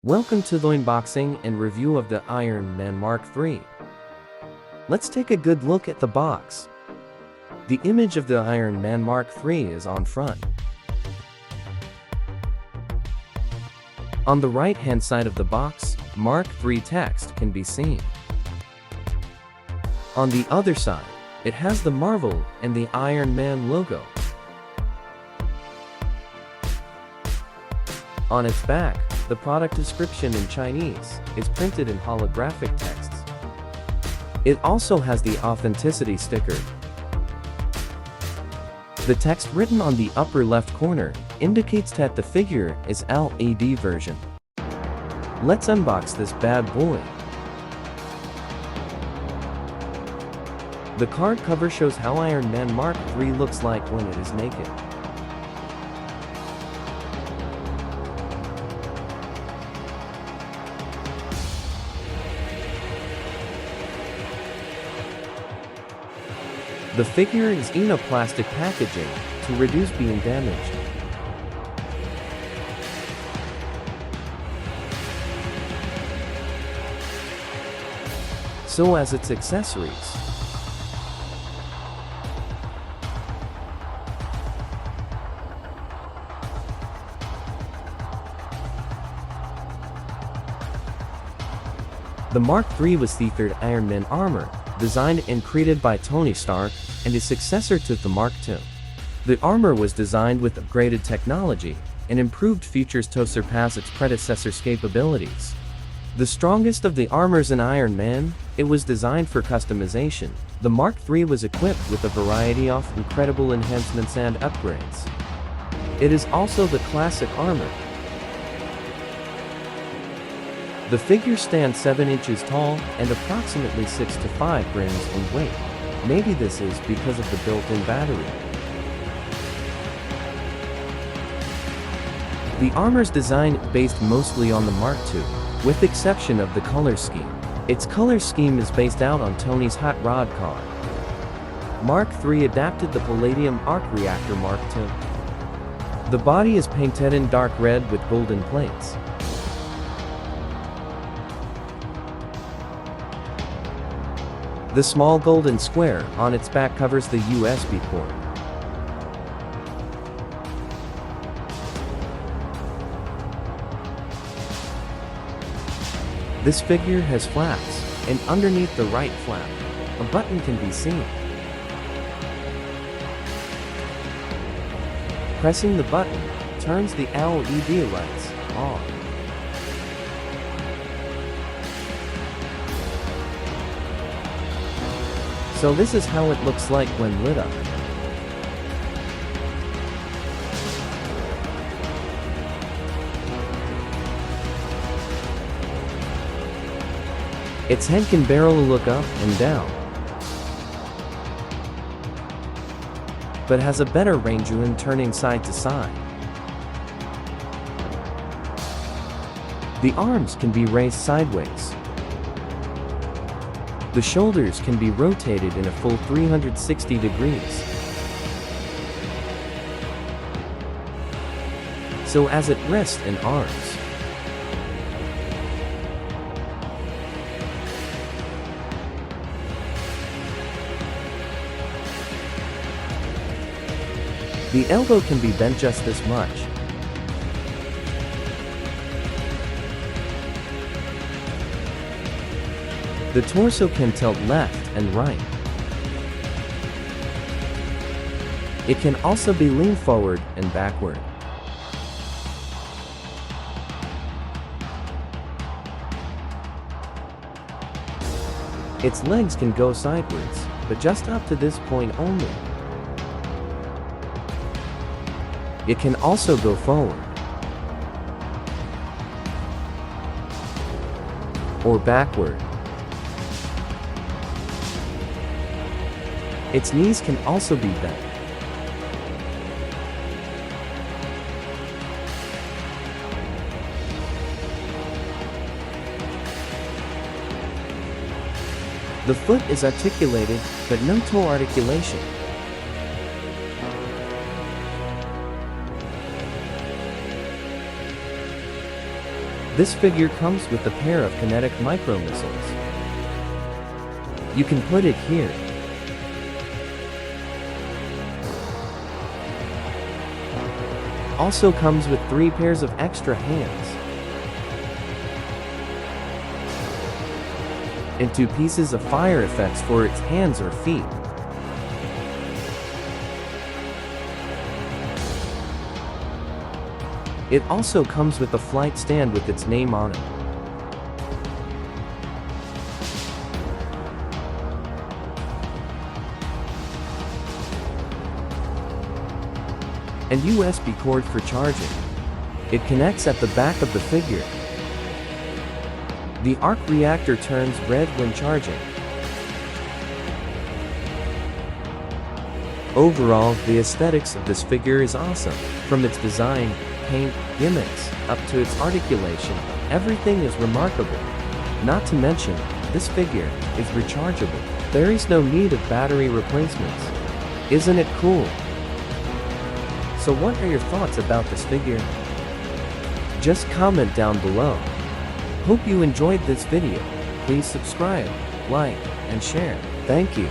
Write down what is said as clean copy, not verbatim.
Welcome to the unboxing and review of the Iron Man Mark III. Let's take a good look at the box. The image of the Iron Man Mark III is on front. On the right-hand side of the box, Mark III text can be seen. On the other side, it has the Marvel and the Iron Man logo. On its back, the product description in Chinese is printed in holographic texts. It also has the authenticity sticker. The text written on the upper left corner indicates that the figure is LED version. Let's unbox this bad boy. The card cover shows how Iron Man Mark III looks like when it is naked. The figure is in a plastic packaging to reduce being damaged. So as its accessories. The Mark III was the third Iron Man armor, designed and created by Tony Stark, and is successor to the Mark II. The armor was designed with upgraded technology and improved features to surpass its predecessor's capabilities. The strongest of the armors in Iron Man, it was designed for customization. The Mark III was equipped with a variety of incredible enhancements and upgrades. It is also the classic armor. The figure stands 7 inches tall and approximately 6 to 5 grams in weight. Maybe this is because of the built-in battery. The armor's design based mostly on the Mark II, with the exception of the color scheme. Its color scheme is based out on Tony's hot rod car. Mark III adapted the Palladium arc reactor Mark II. The body is painted in dark red with golden plates. The small golden square on its back covers the USB port. This figure has flaps, and underneath the right flap, a button can be seen. Pressing the button turns the LED lights on. So this is how it looks like when lit up. Its head can barely look up and down, but has a better range when turning side to side. The arms can be raised sideways. The shoulders can be rotated in a full 360 degrees. So as it rests in arms. The elbow can be bent just this much. The torso can tilt left and right. It can also be leaned forward and backward. Its legs can go sideways, but just up to this point only. It can also go forward or backward. Its knees can also be bent. The foot is articulated, but no toe articulation. This figure comes with a pair of kinetic micro missiles. You can put it here. Also comes with 3 pairs of extra hands. And 2 pieces of fire effects for its hands or feet. It also comes with a flight stand with its name on it. And USB cord for charging. It connects at the back of the figure. The arc reactor turns red when charging. Overall, the aesthetics of this figure is awesome. From its design, paint, gimmicks, up to its articulation, everything is remarkable. Not to mention, this figure is rechargeable. There is no need of battery replacements. Isn't it cool? So what are your thoughts about this figure? Just comment down below. Hope you enjoyed this video. Please subscribe, like, and share. Thank you.